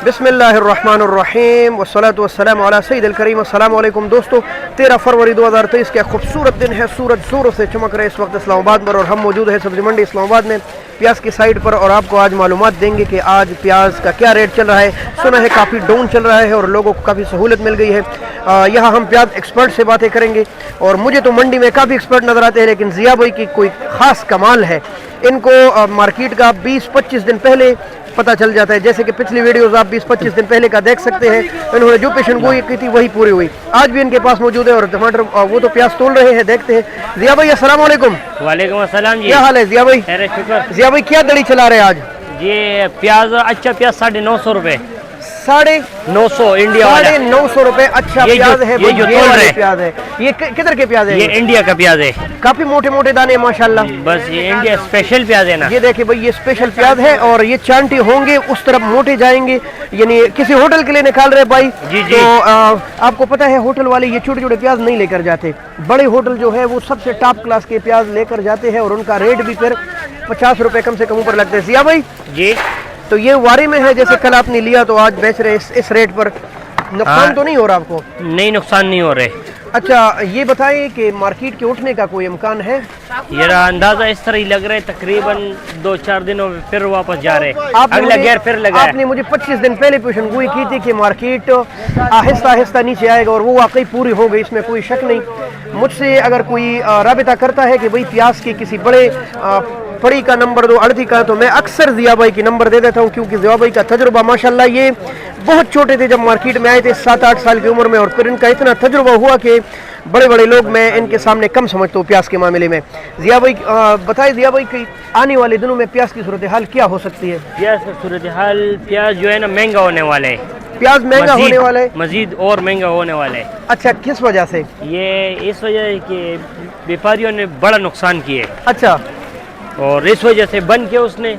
बिस्मिल्लाहिर्रहमानिर्रहीम वस्सलातु वस्सलामु अला सय्यिदिल करीम। अस्सलाम वालेकुम दोस्तों, 13 फरवरी 2023 का खूबसूरत दिन है। सूरज जोरों से चमक रहे इस वक्त इस्लामाबाद पर और हम मौजूद है सब्जी मंडी इस्लामाबाद में प्याज की साइड पर और आपको आज मालूमात देंगे कि आज प्याज का क्या रेट चल रहा है। सुना है काफ़ी डाउन चल रहा है और लोगों को काफ़ी सहूलत मिल गई है। यहाँ हम प्याज एक्सपर्ट से बातें करेंगे और मुझे तो मंडी में काफ़ी एक्सपर्ट नज़र आते हैं, लेकिन ज़िया भाई की कोई ख़ास कमाल है। इनको मार्केट का 20-25 दिन पहले पता चल जाता है। जैसे कि पिछली वीडियोस आप 20-25 दिन पहले का देख सकते हैं, इन्होंने जो पेशन गोई की थी वही पूरी हुई। आज भी इनके पास मौजूद है और टमाटर वो तो प्याज तोल रहे हैं, देखते हैं। जिया भाई अस्सलाम वालेकुम। वालेकुम अस्सलाम जी, क्या हाल है जिया भाई? जिया भाई क्या दड़ी चला रहे हैं आज? ये प्याज अच्छा प्याज 950 रुपए। 950 इंडिया वाला 950 रुपए। अच्छा प्याज है, ये जो तोल रहे प्याज है। ये किधर के प्याज है? ये इंडिया का प्याज है, काफी मोटे मोटे दाने माशाल्लाह। बस ये इंडिया स्पेशल प्याज है ना। ये देखिए भाई, ये स्पेशल प्याज है और ये चांटी होंगे उस तरफ मोटे जाएंगे, यानी किसी होटल के लिए निकाल रहे भाई। जी जी। तो आपको पता है होटल वाले ये छोटे छोटे प्याज नहीं लेकर जाते, बड़े होटल जो है वो सबसे टॉप क्लास के प्याज लेकर जाते हैं और उनका रेट भी फिर 50 रुपए कम से कम ऊपर लगते हैं। जिया भाई जी, तो ये वारी में है, जैसे कल आपने लिया तो आज बेच रहे इस रेट पर, नुकसान तो नहीं हो रहा आपको? नहीं, नुकसान नहीं हो रहे। अच्छा ये बताइए कि मार्केट के उठने का कोई इम्कान है? ये अंदाजा इस तरह ही लग रहा है, तकरीबन 2-4 दिनों में फिर वापस जा रहे हैं। अगला गेयर फिर लगा है। आपने मुझे 25 दिन पहले पेशन गोई की थी कि मार्केट आहिस्ता आहिस्ता नीचे आएगा और वो वाकई पूरी हो गई, इसमें कोई शक नहीं। मुझसे अगर कोई राबिता करता है कि भाई प्याज के किसी बड़े पड़ी का नंबर दो, अड़ती का, तो मैं अक्सर जिया भाई की नंबर दे देता हूँ, क्योंकि जिया भाई का तजुर्बा माशाल्लाह, ये बहुत छोटे थे जब मार्केट में आए थे 7-8 साल की उम्र में, और फिर इनका इतना तजुर्बा हुआ कि बड़े बड़े लोग मैं इनके सामने कम समझता हूँ प्याज के मामले में। जिया भाई बताइए जिया भाई कि आने वाले दिनों में प्याज की सूरत हाल क्या हो सकती है? प्याज की सूरत हाल, प्याज जो है ना महंगा होने वाला है। प्याज महंगा होने वाला है, मजीद और महंगा होने वाला है। अच्छा किस वजह से? ये इस वजह के व्यापारियों ने बड़ा नुकसान किया है। अच्छा, और इस वजह से बंद किया उसने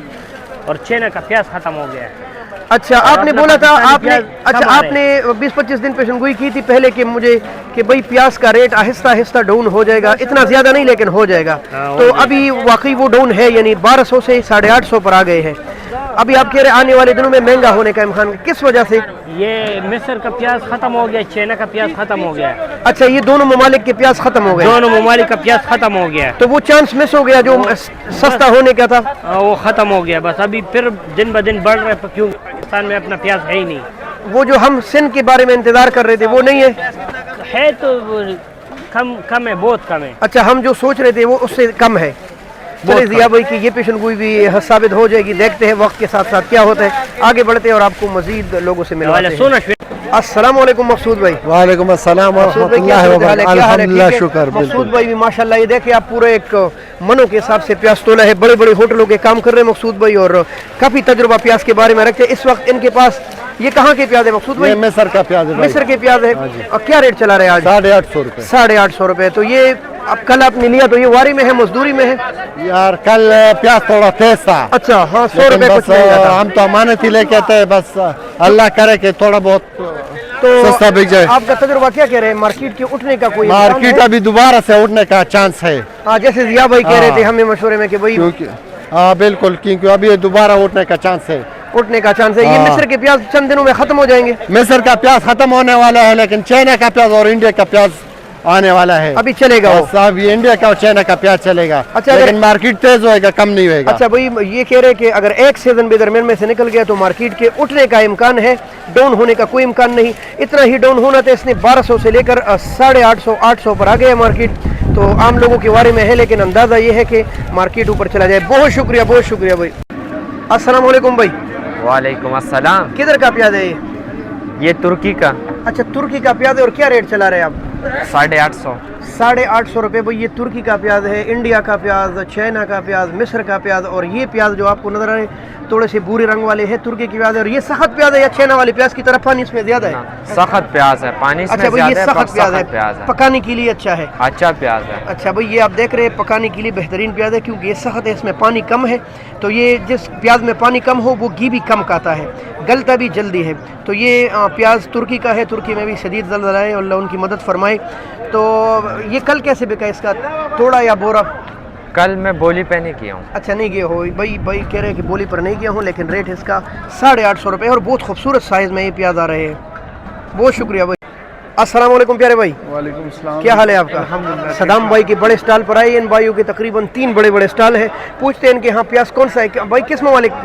और चाइना का प्याज खत्म हो गया है। अच्छा आपने बोला था आपने 20-25 दिन पेशन गोई की थी पहले कि मुझे कि भाई प्याज का रेट आहिस्ता आहिस्ता डाउन हो जाएगा, इतना ज्यादा नहीं लेकिन हो जाएगा। तो अभी वाकई वो डाउन है, यानी 1200 से 850 पर आ गए हैं। अभी आप कह रहे आने वाले दिनों में महंगा होने का इम्कान, किस वजह से? ये मिस्र का प्याज खत्म हो गया, चाइना का प्याज खत्म हो गया। अच्छा ये दोनों ममालिक के प्याज खत्म हो गए? दोनों ममालिक का प्याज खत्म हो गया, तो वो चांस मिस हो गया जो सस्ता होने का था, वो खत्म हो गया। बस अभी फिर दिन ब दिन बढ़ रहा है, क्योंकि पाकिस्तान में अपना प्याज है ही नहीं। वो जो हम सिंध के बारे में इंतजार कर रहे थे वो नहीं है तो कम है, बहुत कम है। अच्छा हम जो सोच रहे थे वो उससे कम है। चलिए जिया भाई की ये पेशन गोई भी साबित हो जाएगी, देखते हैं वक्त के साथ साथ क्या होता है। आगे बढ़ते हैं और आपको मजीद लोगों से मिलवाते हैं। अस्सलाम वालेकुम मकसूद भाई। वालेकुम अस्सलाम व रहमतुल्लाहि व बरकातहू। अल्हम्दुलिल्लाह शुक्र। मकसूद भाई भी माशाल्लाह, ये देखिए आप पूरे एक मनो के हिसाब से प्याज तोला है, बड़े बड़े होटलों के काम कर रहे हैं मकसूद भाई और काफी तजुर्बा प्याज के बारे में रखते हैं। इस वक्त इनके पास ये कहाँ के प्याज है मकसूद भाई? मिस्र का प्याज है। मिस्र के प्याज है। और क्या रेट चला रहे हैं आज? 850 रुपए। 850 रुपए। तो ये अब कल आपने लिया तो ये वारी में है, मजदूरी में है? यार कल प्याज थोड़ा तेज था। अच्छा हाँ, 100 रुपए कुछ हम तो अमानत ही लेके आते हैं, बस अल्लाह करे कि थोड़ा बहुत तो सस्ता बिक जाए। आपका तजुर्बा क्या कह रहे हैं, मार्केट के उठने का कोई? मार्केट अभी दोबारा से उठने का चांस है। हाँ जैसे जिया भाई कह रहे थे हमें मशवरे में कि भाई हाँ बिल्कुल, क्योंकि अभी दोबारा उठने का चांस है। उठने का चांस है। ये मिस्र के प्याज चंद दिनों में खत्म हो जाएंगे। मिस्र का प्याज खत्म होने वाला है, लेकिन चाइना का प्याज और इंडिया का प्याज आने वाला है। अभी चलेगा वो? साहब ये इंडिया का और चाइना का प्याज चलेगा। अच्छा, लेकिन मार्केट तेज होएगा, कम नहीं होएगा। अच्छा भाई ये कह रहे हैं कि अगर एक सीजन भी दरमियान में से निकल गया तो मार्केट के उठने का इम्कान है, डाउन होने का कोई इम्कान नहीं। इतना ही डाउन होना था, इसने 1200 से लेकर 850 पर आ गया मार्केट, तो आम लोगों के बारे में है, लेकिन अंदाजा ये है कि मार्केट ऊपर चला जाए। बहुत शुक्रिया भाई। अस्सलाम वालेकुम भाई। वालेकुम अस्सलाम। किधर का प्याज है ये तुर्की का। अच्छा तुर्की का प्याज है, और क्या रेट चला रहे हैं आप? 850। 850 रुपये भाई। ये तुर्की का प्याज है, इंडिया का प्याज, चाइना का प्याज, मिस्र का प्याज, और ये प्याज जो आपको नजर आ रहे हैं थोड़े से भूरे रंग वाले हैं, तुर्की की प्याज है। और ये सख्त प्याज है या चाइना वाले प्याज की तरफ पानी इसमें ज्यादा है? सख्त प्याज है, पानी इसमें अच्छा भाई ये सख्त प्याज है, पकाने के लिए अच्छा है। अच्छा प्याज है। अच्छा भाई ये आप देख रहे हैं पकाने के लिए बेहतरीन प्याज है, क्योंकि ये सख्त है, इसमें पानी कम है। तो ये जिस प्याज में पानी कम हो वो घी भी कम खाता है, गलता भी जल्दी है। तो ये प्याज तुर्की का है, तुर्की में भी शदीद ज़लज़ला है, अल्लाह उनकी मदद फरमाए। तो ये कल कैसे बिका इसका, थोड़ा या बोरा? कल मैं बोली पे नहीं किया हूँ। अच्छा नहीं गए हो भाई कह रहे हैं कि बोली पर नहीं गया हूँ, लेकिन रेट इसका 850 रुपये और बहुत खूबसूरत साइज़ में ये प्याज आ रहे हैं। बहुत शुक्रिया भाई। अस्सलाम वालेकुम प्यारे भाई। वालेकुम सलाम। क्या हाल है आपका? सदाम भाई के बड़े स्टॉल पर आए। इन भाइयों के तकरीबन 3 बड़े बड़े स्टॉल है। पूछते हैं इनके यहाँ प्याज कौन सा है भाई,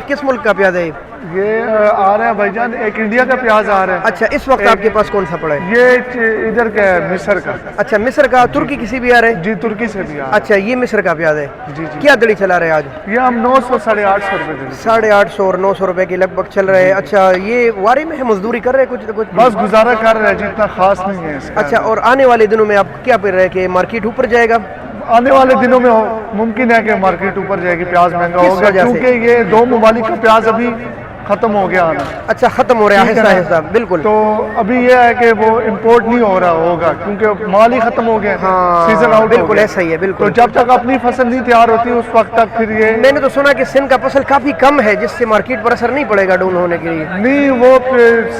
किस मुल्क का प्याज है? ये आ रहा है भाईजान, एक इंडिया का प्याज आ रहा है। अच्छा, इस वक्त आपके पास कौन सा पड़ा है? ये इधर का है, मिस्र का। अच्छा, मिस्र का। तुर्की किसी भी आ रहे? जी, तुर्की से भी आ रहा है। अच्छा, ये मिस्र का प्याज है। जी जी। क्या दड़ी चला रहे हैं आज? ये हम 900 850 रुपए दे 850 और 900 रुपए के लगभग चल रहे हैं। अच्छा, ये वारी में है, मजदूरी कर रहे हैं कुछ? बस गुजारा कर रहे हैं जी, इतना खास नहीं है इसका। अच्छा, और आने वाले दिनों में आप क्या कर रहे हैं कि मार्केट ऊपर जाएगा? आने वाले दिनों में मुमकिन है कि मार्केट ऊपर जाएगी, प्याज महंगा किस होगा, वजह से? क्योंकि ये 2 ममालिक का प्याज अभी खत्म हो गया आना। अच्छा, खत्म हो रहा है ठीक है आहिस्ता ना? आहिस्ता, बिल्कुल। तो अभी ये है कि वो इंपोर्ट नहीं हो रहा होगा, क्योंकि माल ही खत्म हो गया, हाँ, सीजन आउट बिल्कुल ऐसा ही है, बिल्कुल। तो जब तक अपनी फसल नहीं तैयार होती उस वक्त तक फिर ये मैंने तो सुना कि सिंध का फसल काफी कम है, जिससे मार्केट पर असर नहीं पड़ेगा डाउन होने के लिए। नहीं, वो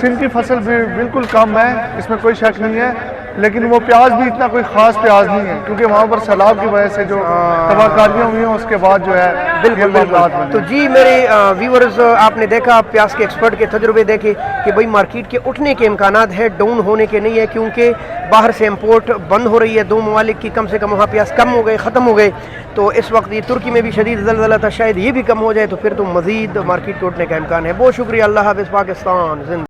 सिंध की फसल भी बिल्कुल कम है, इसमें कोई शक नहीं है, लेकिन वो प्याज भी इतना कोई खास प्याज नहीं है, क्योंकि वहाँ पर सैलाब की वजह से जो तबाहकारियाँ हुई हैं उसके बाद जो है बिल्कुल बिल्कुल। तो जी मेरे व्यूअर्स, आपने देखा, प्याज के एक्सपर्ट के तजुर्बे देखे कि भाई मार्केट के उठने के इम्कानात है, डाउन होने के नहीं है, क्योंकि बाहर से इंपोर्ट बंद हो रही है। 2 ममालिक की कम से कम वहाँ प्याज कम हो गए, ख़त्म हो गए। तो इस वक्त ये तुर्की में भी शदीद ज़लज़ला था, शायद ये भी कम हो जाए तो फिर तो मज़ीद मार्केट के उठने का इम्कान है। बहुत शुक्रिया। अल्लाह हाफ़िज़। पाकिस्तान जिंदा।